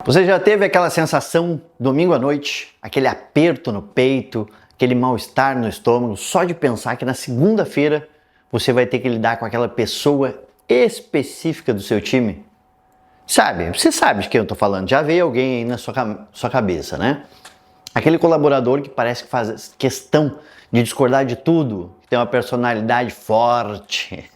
Você já teve aquela sensação domingo à noite, aquele aperto no peito, aquele mal-estar no estômago, só de pensar que na segunda-feira você vai ter que lidar com aquela pessoa específica do seu time? Sabe, você sabe de quem eu tô falando, já veio alguém aí na sua cabeça, né? Aquele colaborador que parece que faz questão de discordar de tudo, que tem uma personalidade forte,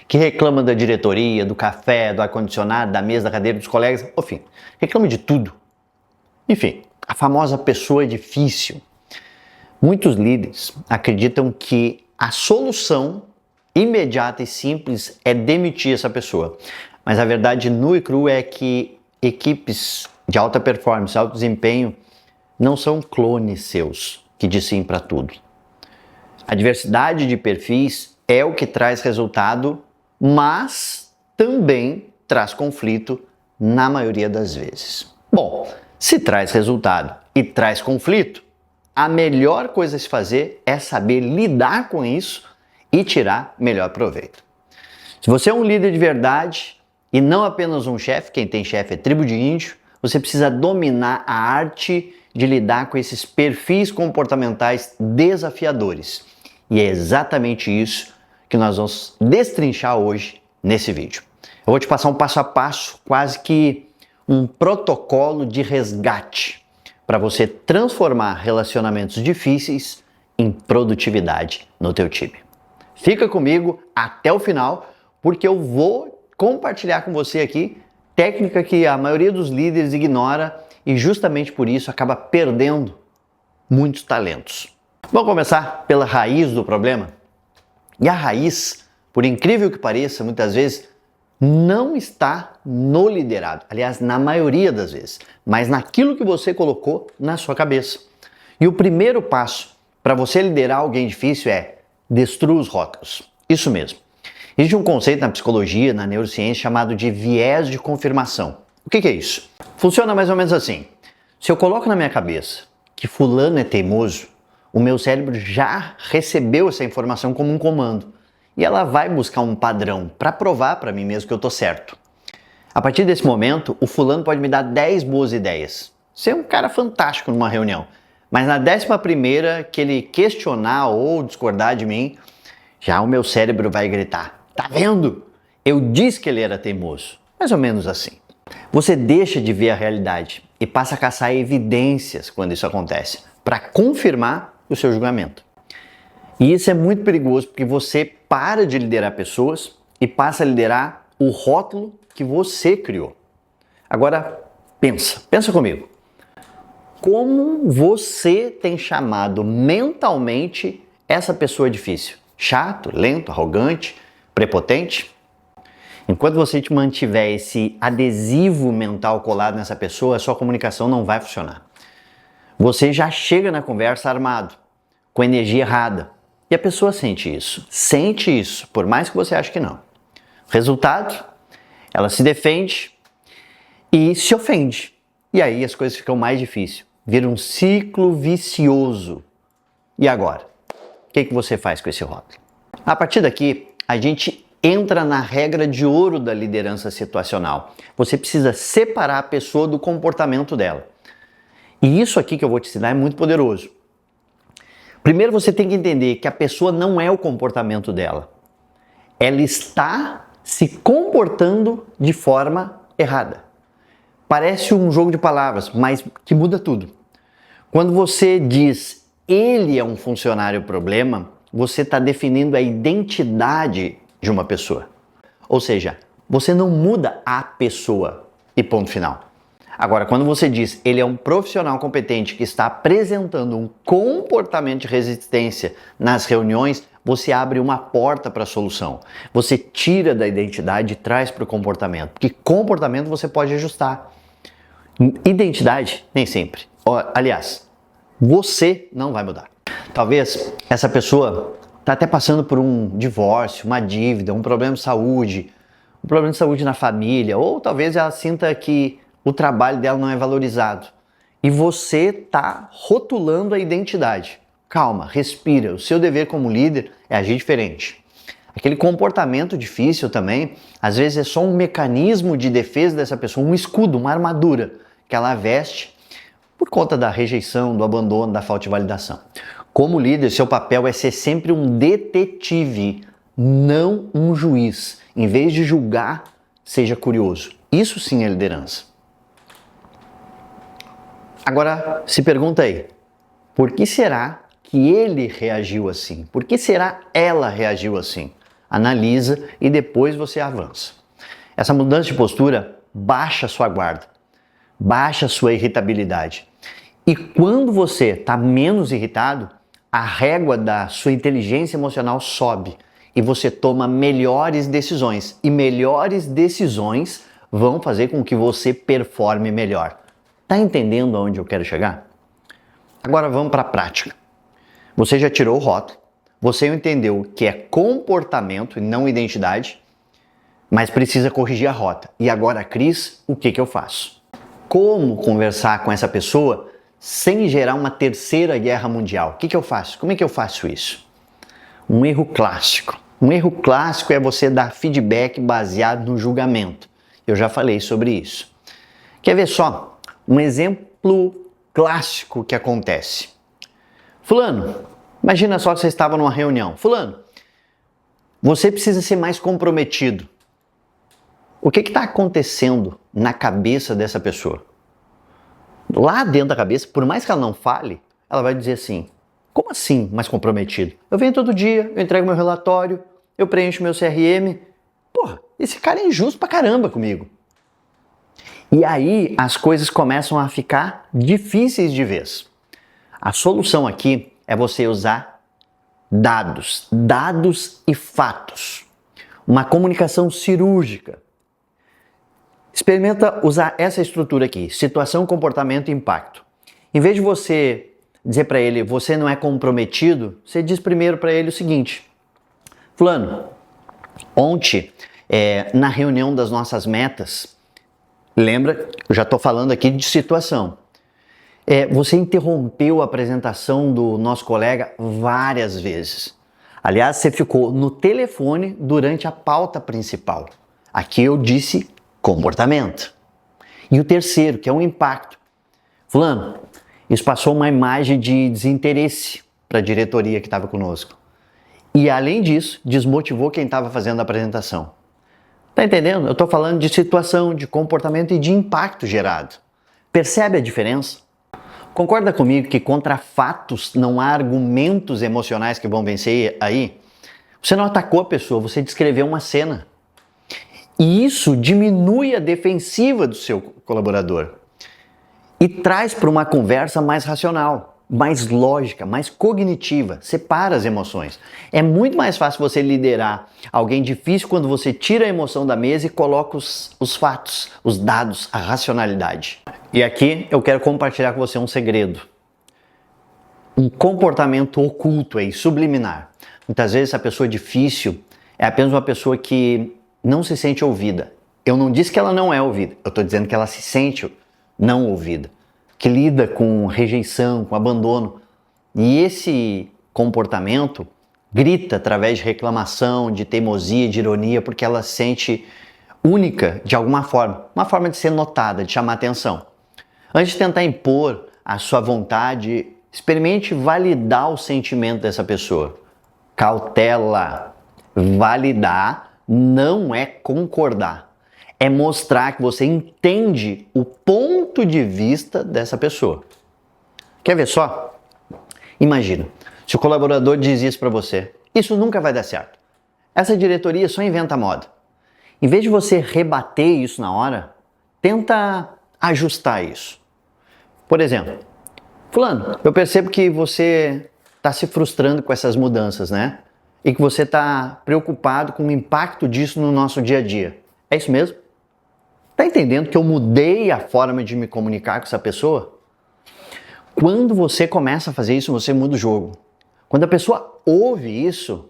que reclama da diretoria, do café, do ar-condicionado, da mesa, da cadeira, dos colegas, enfim, reclama de tudo. Enfim, a famosa pessoa difícil. Muitos líderes acreditam que a solução imediata e simples é demitir essa pessoa. Mas a verdade nua e crua é que equipes de alta performance, alto desempenho, não são clones seus que dizem sim para tudo. A diversidade de perfis é o que traz resultado, mas também traz conflito na maioria das vezes. Bom, se traz resultado e traz conflito, a melhor coisa a se fazer é saber lidar com isso e tirar melhor proveito. Se você é um líder de verdade e não apenas um chefe, quem tem chefe é tribo de índio, você precisa dominar a arte de lidar com esses perfis comportamentais desafiadores. E é exatamente isso que nós vamos destrinchar hoje nesse vídeo. Eu vou te passar um passo a passo, quase que um protocolo de resgate para você transformar relacionamentos difíceis em produtividade no teu time. Fica comigo até o final, porque eu vou compartilhar com você aqui técnica que a maioria dos líderes ignora e justamente por isso acaba perdendo muitos talentos. Vamos começar pela raiz do problema? E a raiz, por incrível que pareça, muitas vezes não está no liderado. Aliás, na maioria das vezes, mas naquilo que você colocou na sua cabeça. E o primeiro passo para você liderar alguém difícil é destrua os rótulos. Isso mesmo. Existe um conceito na psicologia, na neurociência, chamado de viés de confirmação. O que é isso? Funciona mais ou menos assim. Se eu coloco na minha cabeça que fulano é teimoso, o meu cérebro já recebeu essa informação como um comando. E ela vai buscar um padrão para provar para mim mesmo que eu estou certo. A partir desse momento, o fulano pode me dar 10 boas ideias. Ser um cara fantástico numa reunião. Mas na 11ª que ele questionar ou discordar de mim, já o meu cérebro vai gritar: tá vendo? Eu disse que ele era teimoso. Mais ou menos assim. Você deixa de ver a realidade e passa a caçar evidências quando isso acontece, para confirmar o seu julgamento. E isso é muito perigoso porque você para de liderar pessoas e passa a liderar o rótulo que você criou. Agora pensa comigo. Como você tem chamado mentalmente essa pessoa difícil? Chato, lento, arrogante, prepotente? Enquanto você te mantiver esse adesivo mental colado nessa pessoa, a sua comunicação não vai funcionar. Você já chega na conversa armado, com energia errada. E a pessoa sente isso, por mais que você ache que não. Resultado, ela se defende e se ofende. E aí as coisas ficam mais difíceis. Vira um ciclo vicioso. E agora? O que você faz com esse rótulo? A partir daqui, a gente entra na regra de ouro da liderança situacional. Você precisa separar a pessoa do comportamento dela. E isso aqui que eu vou te ensinar é muito poderoso. Primeiro você tem que entender que a pessoa não é o comportamento dela. Ela está se comportando de forma errada. Parece um jogo de palavras, mas que muda tudo. Quando você diz ele é um funcionário problema, você está definindo a identidade de uma pessoa. Ou seja, você não muda a pessoa e ponto final. Agora, quando você diz ele é um profissional competente que está apresentando um comportamento de resistência nas reuniões, você abre uma porta para a solução. Você tira da identidade e traz para o comportamento. Porque comportamento você pode ajustar. Identidade, nem sempre. Aliás, você não vai mudar. Talvez essa pessoa está até passando por um divórcio, uma dívida, um problema de saúde na família, ou talvez ela sinta que o trabalho dela não é valorizado. E você está rotulando a identidade. Calma, respira. O seu dever como líder é agir diferente. Aquele comportamento difícil também, às vezes é só um mecanismo de defesa dessa pessoa, um escudo, uma armadura que ela veste por conta da rejeição, do abandono, da falta de validação. Como líder, seu papel é ser sempre um detetive, não um juiz. Em vez de julgar, seja curioso. Isso sim é liderança. Agora, se pergunta aí, por que será que ele reagiu assim? Por que será ela reagiu assim? Analisa e depois você avança. Essa mudança de postura baixa a sua guarda, baixa a sua irritabilidade. E quando você está menos irritado, a régua da sua inteligência emocional sobe e você toma melhores decisões. E melhores decisões vão fazer com que você performe melhor. Tá entendendo aonde eu quero chegar? Agora vamos para a prática. Você já tirou o rótulo, você entendeu que é comportamento e não identidade, mas precisa corrigir a rota. E agora, Cris, o que eu faço? Como conversar com essa pessoa sem gerar uma terceira guerra mundial? O que eu faço? Como é que eu faço isso? Um erro clássico. Um erro clássico é você dar feedback baseado no julgamento. Eu já falei sobre isso. Quer ver só? Um exemplo clássico que acontece. Fulano, imagina só que você estava numa reunião. Fulano, você precisa ser mais comprometido. O que está acontecendo na cabeça dessa pessoa? Lá dentro da cabeça, por mais que ela não fale, ela vai dizer assim, como assim mais comprometido? Eu venho todo dia, eu entrego meu relatório, eu preencho meu CRM. Porra, esse cara é injusto pra caramba comigo. E aí as coisas começam a ficar difíceis de vez. A solução aqui é você usar dados e fatos. Uma comunicação cirúrgica. Experimenta usar essa estrutura aqui, situação, comportamento e impacto. Em vez de você dizer para ele, você não é comprometido, você diz primeiro para ele o seguinte, fulano, ontem, na reunião das nossas metas, lembra, eu já estou falando aqui de situação, você interrompeu a apresentação do nosso colega várias vezes. Aliás, você ficou no telefone durante a pauta principal. Aqui eu disse comportamento. E o terceiro, que é o impacto. Fulano, isso passou uma imagem de desinteresse para a diretoria que estava conosco. E além disso, desmotivou quem estava fazendo a apresentação. Tá entendendo? Eu estou falando de situação, de comportamento e de impacto gerado. Percebe a diferença? Concorda comigo que contra fatos não há argumentos emocionais que vão vencer aí? Você não atacou a pessoa, você descreveu uma cena. E isso diminui a defensiva do seu colaborador e traz para uma conversa mais racional, mais lógica, mais cognitiva, separa as emoções. É muito mais fácil você liderar alguém difícil quando você tira a emoção da mesa e coloca os fatos, os dados, a racionalidade. E aqui eu quero compartilhar com você um segredo. Um comportamento oculto aí, subliminar. Muitas vezes a pessoa difícil é apenas uma pessoa que não se sente ouvida. Eu não disse que ela não é ouvida, eu estou dizendo que ela se sente não ouvida, que lida com rejeição, com abandono. E esse comportamento grita através de reclamação, de teimosia, de ironia, porque ela se sente única de alguma forma, uma forma de ser notada, de chamar atenção. Antes de tentar impor a sua vontade, experimente validar o sentimento dessa pessoa. Cautela. Validar não é concordar, é mostrar que você entende o ponto de vista dessa pessoa. Quer ver só? Imagina, se o colaborador diz isso para você, isso nunca vai dar certo. Essa diretoria só inventa moda. Em vez de você rebater isso na hora, tenta ajustar isso. Por exemplo, fulano, eu percebo que você está se frustrando com essas mudanças, né? E que você está preocupado com o impacto disso no nosso dia a dia. É isso mesmo? Está entendendo que eu mudei a forma de me comunicar com essa pessoa? Quando você começa a fazer isso, você muda o jogo. Quando a pessoa ouve isso,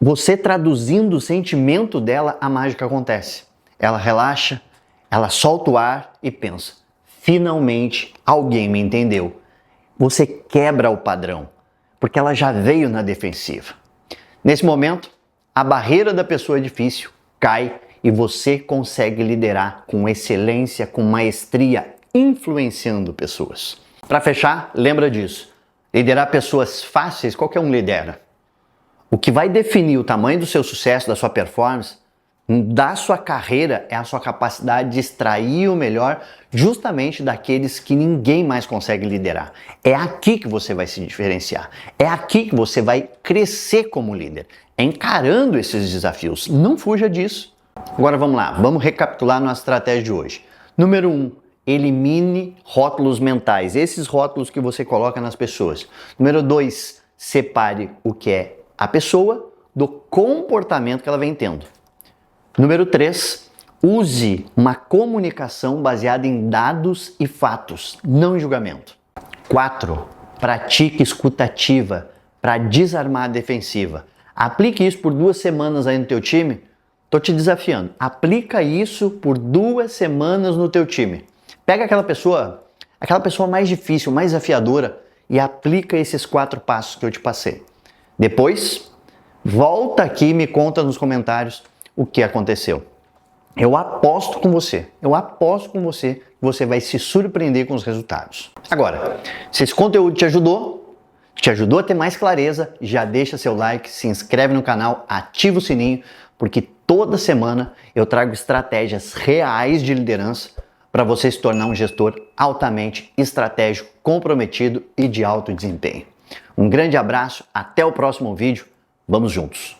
você traduzindo o sentimento dela, a mágica acontece. Ela relaxa, ela solta o ar e pensa, finalmente alguém me entendeu. Você quebra o padrão, porque ela já veio na defensiva. Nesse momento, a barreira da pessoa difícil cai e você consegue liderar com excelência, com maestria, influenciando pessoas. Para fechar, lembra disso. Liderar pessoas fáceis, qualquer um lidera. O que vai definir o tamanho do seu sucesso, da sua performance, da sua carreira, é a sua capacidade de extrair o melhor justamente daqueles que ninguém mais consegue liderar. É aqui que você vai se diferenciar. É aqui que você vai crescer como líder. É encarando esses desafios. Não fuja disso. Agora vamos lá, vamos recapitular nossa estratégia de hoje. Número 1, elimine rótulos mentais, esses rótulos que você coloca nas pessoas. Número 2, separe o que é a pessoa do comportamento que ela vem tendo. Número 3, use uma comunicação baseada em dados e fatos, não em julgamento. 4, pratique escuta ativa para desarmar a defensiva. Aplique isso por 2 semanas aí no teu time. Tô te desafiando. Aplica isso por 2 semanas no teu time. Pega aquela pessoa mais difícil, mais desafiadora e aplica esses 4 passos que eu te passei. Depois, volta aqui e me conta nos comentários o que aconteceu. Eu aposto com você que você vai se surpreender com os resultados. Agora, se esse conteúdo te ajudou a ter mais clareza, já deixa seu like, se inscreve no canal, ativa o sininho, porque toda semana eu trago estratégias reais de liderança para você se tornar um gestor altamente estratégico, comprometido e de alto desempenho. Um grande abraço, até o próximo vídeo, vamos juntos!